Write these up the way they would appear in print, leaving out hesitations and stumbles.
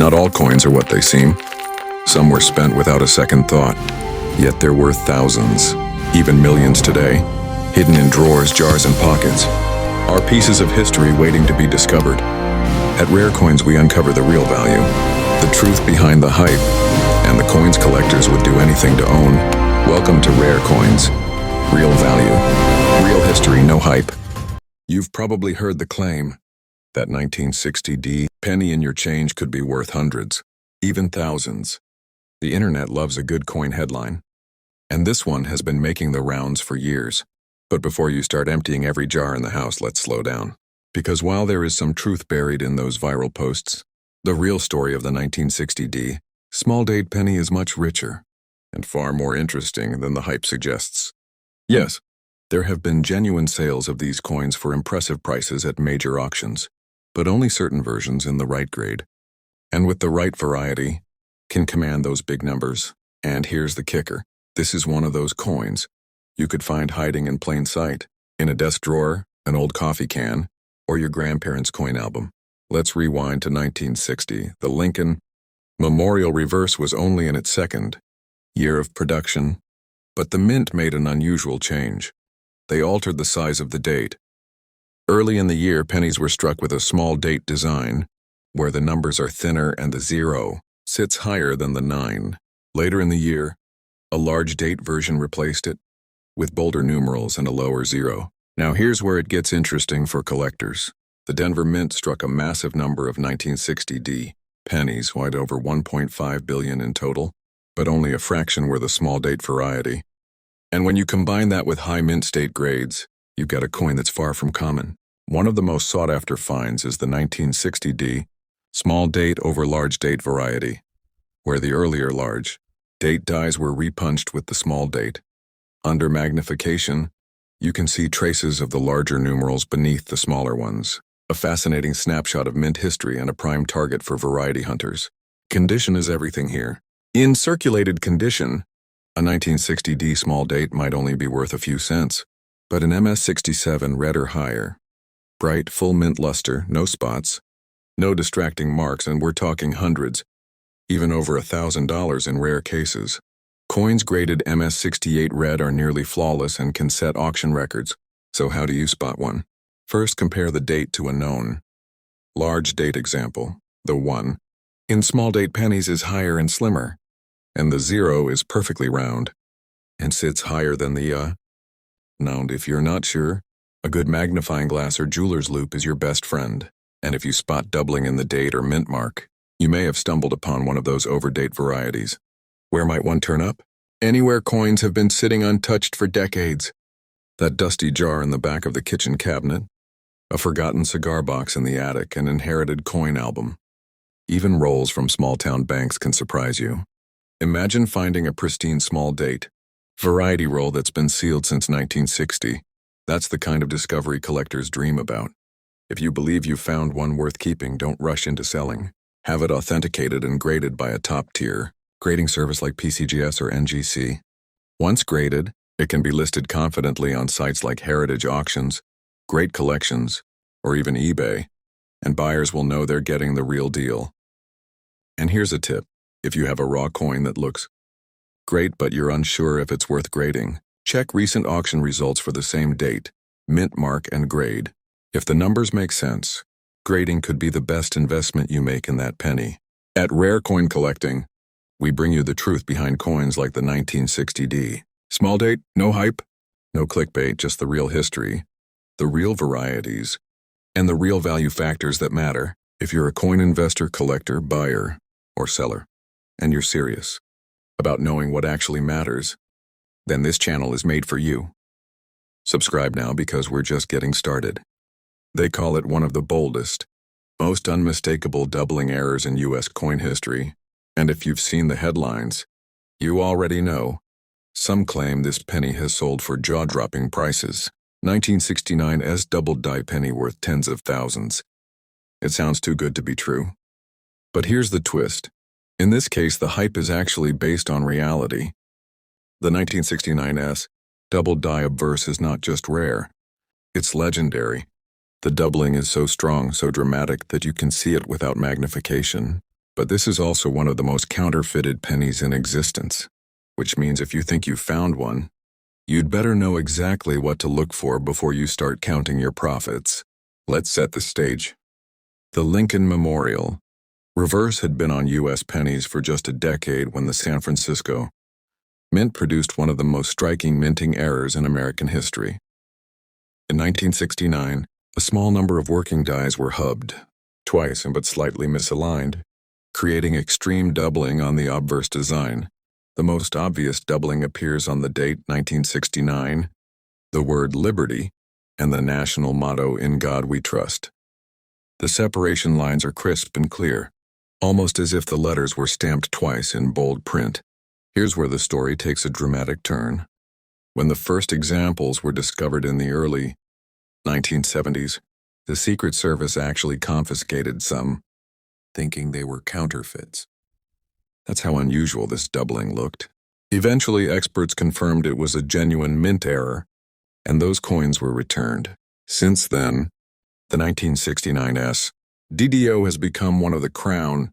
Not all coins are what they seem. Some were spent without a second thought, yet they're worth thousands, even millions today, hidden in drawers, jars, and pockets, are pieces of history waiting to be discovered. At Rare Coins, we uncover the real value, the truth behind the hype, and the coins collectors would do anything to own. Welcome to Rare Coins. Real value, real history, no hype. You've probably heard the claim that 1960 penny in your change could be worth hundreds, even thousands. The internet loves a good coin headline, and this one has been making the rounds for years. But before you start emptying every jar in the house, let's slow down. Because while there is some truth buried in those viral posts, the real story of the 1960 small date penny is much richer and far more interesting than the hype suggests. Yes, there have been genuine sales of these coins for impressive prices at major auctions, but only certain versions in the right grade, and with the right variety, can command those big numbers. And here's the kicker. This is one of those coins you could find hiding in plain sight, in a desk drawer, an old coffee can, or your grandparents' coin album. Let's rewind to 1960. The Lincoln Memorial Reverse was only in its second year of production, but the mint made an unusual change. They altered the size of the date. Early in the year, pennies were struck with a small date design, where the numbers are thinner and the 0 sits higher than the 9. Later in the year, a large date version replaced it, with bolder numerals and a lower 0. Now here's where it gets interesting for collectors. The Denver Mint struck a massive number of 1960 pennies, wide over 1.5 billion in total, but only a fraction were the small date variety. And when you combine that with high mint state grades, you get a coin that's far from common. One of the most sought-after finds is the 1960 small date over large date variety, where the earlier large date dies were repunched with the small date. Under magnification, you can see traces of the larger numerals beneath the smaller ones, a fascinating snapshot of mint history and a prime target for variety hunters. Condition is everything here. In circulated condition, a 1960 small date might only be worth a few cents, but an MS-67 red or higher, bright, full mint luster, no spots, no distracting marks, and we're talking hundreds, even over $1,000 in rare cases. Coins graded MS-68 red are nearly flawless and can set auction records. So how do you spot one? First, compare the date to a known large date example. The 1 in small date pennies is higher and slimmer, and the 0 is perfectly round and sits higher than the Now, if you're not sure, a good magnifying glass or jeweler's loupe is your best friend. And if you spot doubling in the date or mint mark, you may have stumbled upon one of those overdate varieties. Where might one turn up? Anywhere coins have been sitting untouched for decades. That dusty jar in the back of the kitchen cabinet, a forgotten cigar box in the attic, an inherited coin album. Even rolls from small-town banks can surprise you. Imagine finding a pristine small date variety roll that's been sealed since 1960. That's the kind of discovery collectors dream about. If you believe you found one worth keeping, don't rush into selling. Have it authenticated and graded by a top-tier grading service like PCGS or NGC. Once graded, it can be listed confidently on sites like Heritage Auctions, Great Collections, or even eBay, and buyers will know they're getting the real deal. And here's a tip. If you have a raw coin that looks great but you're unsure if it's worth grading, check recent auction results for the same date, mint mark, and grade. If the numbers make sense, grading could be the best investment you make in that penny. At Rare Coin Collecting, we bring you the truth behind coins like the 1960 small date, no hype, no clickbait, just the real history, the real varieties, and the real value factors that matter. If you're a coin investor, collector, buyer, or seller, and you're serious about knowing what actually matters, then this channel is made for you. Subscribe now because we're just getting started. They call it one of the boldest, most unmistakable doubling errors in U.S. coin history, and if you've seen the headlines, you already know. Some claim this penny has sold for jaw-dropping prices. 1969's Doubled Die penny worth tens of thousands. It sounds too good to be true. But here's the twist. In this case, the hype is actually based on reality. The 1969's Doubled Die Obverse is not just rare, it's legendary. The doubling is so strong, so dramatic, that you can see it without magnification. But this is also one of the most counterfeited pennies in existence, which means if you think you found one, you'd better know exactly what to look for before you start counting your profits. Let's set the stage. The Lincoln Memorial. Reverse had been on U.S. pennies for just a decade when the San Francisco Mint produced one of the most striking minting errors in American history. In 1969, a small number of working dies were hubbed, twice but slightly misaligned, creating extreme doubling on the obverse design. The most obvious doubling appears on the date 1969, the word liberty, and the national motto "In God We Trust." The separation lines are crisp and clear, almost as if the letters were stamped twice in bold print. Here's where the story takes a dramatic turn. When the first examples were discovered in the early 1970s, the Secret Service actually confiscated some, thinking they were counterfeits. That's how unusual this doubling looked. Eventually, experts confirmed it was a genuine mint error, and those coins were returned. Since then, the 1969 DDO has become one of the crown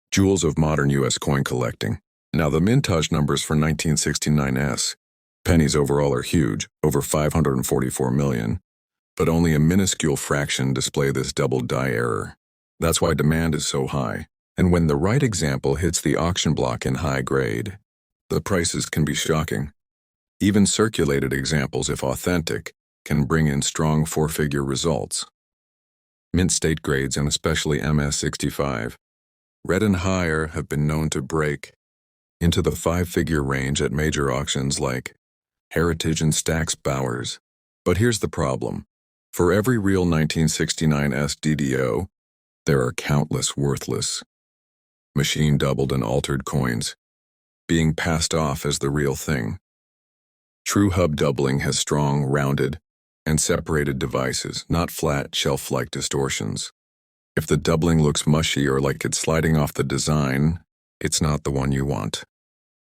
jewels of modern U.S. coin collecting. Now, the mintage numbers for 1969 pennies overall are huge, over 544 million, but only a minuscule fraction display this doubled die error. That's why demand is so high. And when the right example hits the auction block in high grade, the prices can be shocking. Even circulated examples, if authentic, can bring in strong four-figure results. Mint state grades, and especially MS-65, red and higher, have been known to break into the five-figure range at major auctions like Heritage and Stack's Bowers. But here's the problem. For every real 1969 DDO, there are countless worthless, machine-doubled and altered coins, being passed off as the real thing. True hub doubling has strong, rounded, and separated devices, not flat, shelf-like distortions. If the doubling looks mushy or like it's sliding off the design, it's not the one you want.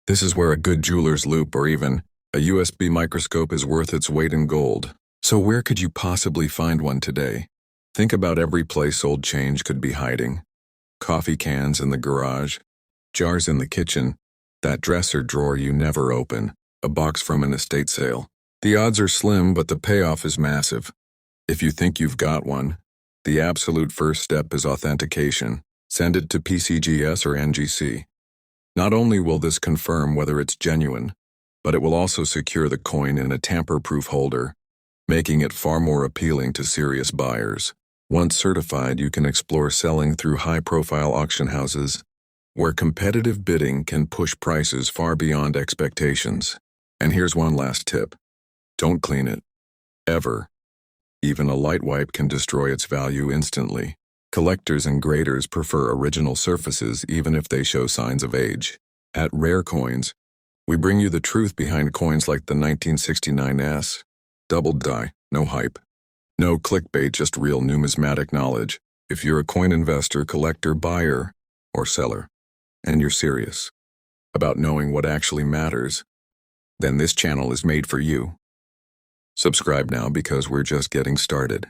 This is where a good jeweler's loupe or even a USB microscope is worth its weight in gold. So where could you possibly find one today? Think about every place old change could be hiding. Coffee cans in the garage, jars in the kitchen, that dresser drawer you never open, a box from an estate sale. The odds are slim, but the payoff is massive. If you think you've got one, the absolute first step is authentication. Send it to PCGS or NGC. Not only will this confirm whether it's genuine, but it will also secure the coin in a tamper-proof holder, making it far more appealing to serious buyers. Once certified, you can explore selling through high-profile auction houses, where competitive bidding can push prices far beyond expectations. And here's one last tip. Don't clean it. Ever. Even a light wipe can destroy its value instantly. Collectors and graders prefer original surfaces even if they show signs of age. At Rare Coins, we bring you the truth behind coins like the 1969 Doubled Die, no hype. No clickbait, just real numismatic knowledge. If you're a coin investor, collector, buyer, or seller, and you're serious about knowing what actually matters, then this channel is made for you. Subscribe now because we're just getting started.